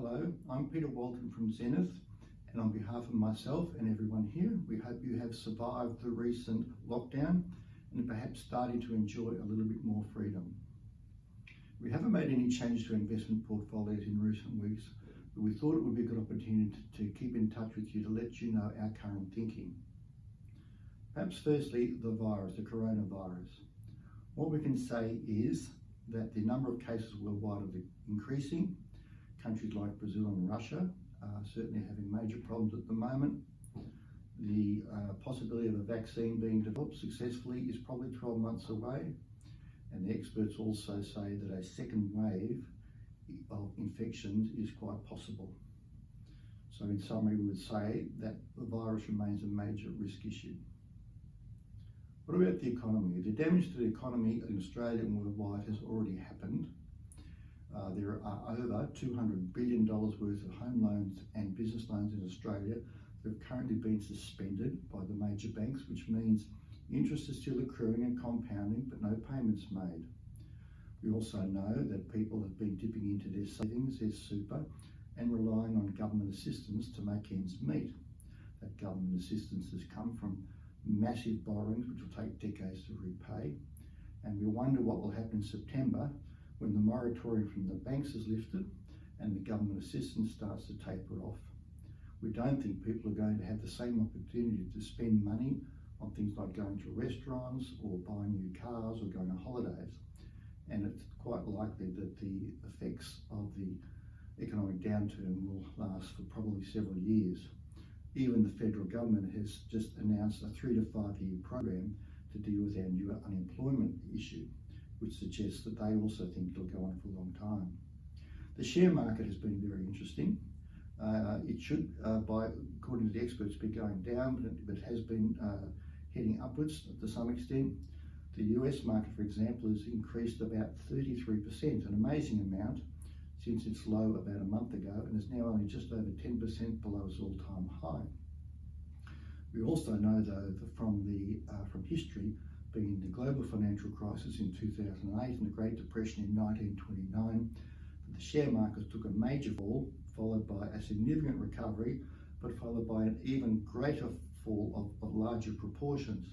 Hello, I'm Peter Walton from Zenith, and on behalf of myself and everyone here, we hope you have survived the recent lockdown and perhaps starting to enjoy a little bit more freedom. We haven't made any changes to investment portfolios in recent weeks, but we thought it would be a good opportunity to keep in touch with you to let you know our current thinking. Perhaps firstly, the virus, the coronavirus. What we can say is that the number of cases worldwide are increasing. Countries like Brazil and Russia are certainly having major problems at the moment. The possibility of a vaccine being developed successfully is probably 12 months away. And the experts also say that a second wave of infections is quite possible. So in summary, we would say that the virus remains a major risk issue. What about the economy? The damage to the economy in Australia and worldwide has already happened. There are over $200 billion worth of home loans and business loans in Australia that have currently been suspended by the major banks, which means interest is still accruing and compounding, but no payments made. We also know that people have been dipping into their savings, their super, and relying on government assistance to make ends meet. That government assistance has come from massive borrowings, which will take decades to repay. And we wonder what will happen in September when the moratorium from the banks is lifted and the government assistance starts to taper off. We don't think people are going to have the same opportunity to spend money on things like going to restaurants or buying new cars or going on holidays. And it's quite likely that the effects of the economic downturn will last for probably several years. Even the federal government has just announced a 3 to 5 year program to deal with our new unemployment issue, which suggests that they also think it'll go on for a long time. The share market has been very interesting. It should, according to the experts, be going down, but it has been heading upwards to some extent. The US market, for example, has increased about 33%, an amazing amount, since its low about a month ago, and is now only just over 10% below its all-time high. We also know, though, that from history, being the global financial crisis in 2008 and the Great Depression in 1929, that the share markets took a major fall, followed by a significant recovery, but followed by an even greater fall of larger proportions.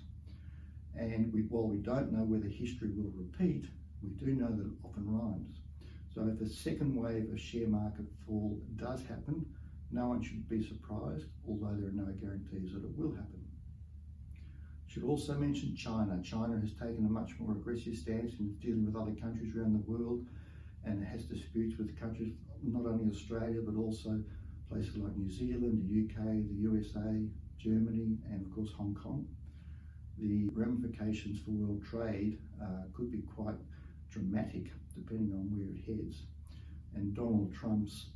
And while we don't know whether history will repeat, we do know that it often rhymes. So if a second wave of share market fall does happen, no one should be surprised, although there are no guarantees that it will happen. Should also mention China. China has taken a much more aggressive stance in dealing with other countries around the world and has disputes with countries, not only Australia, but also places like New Zealand, the UK, the USA, Germany, and of course Hong Kong. The ramifications for world trade could be quite dramatic depending on where it heads. And Donald Trump's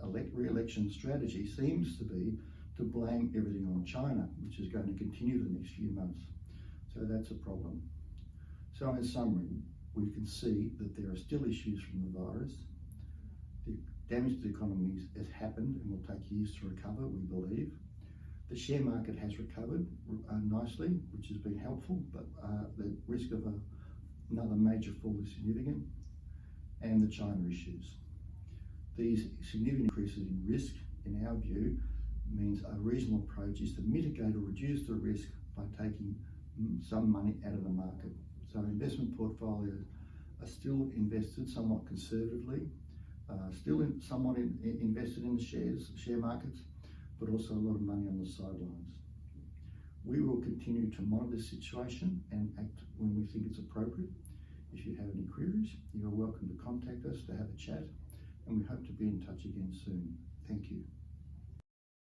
re-election strategy seems to be to blame everything on China, which is going to continue the next few months. So that's a problem. So in summary, we can see that there are still issues from the virus. The damage to the economy has happened and will take years to recover, we believe. The share market has recovered nicely, which has been helpful, but the risk of another major fall is significant, and the China issues. These significant increases in risk, in our view, means a reasonable approach is to mitigate or reduce the risk by taking some money out of the market. So investment portfolios are still invested somewhat conservatively, still somewhat invested in the share markets, but also a lot of money on the sidelines. We will continue to monitor the situation and act when we think it's appropriate. If you have any queries, you are welcome to contact us to have a chat, and we hope to be in touch again soon. Thank you.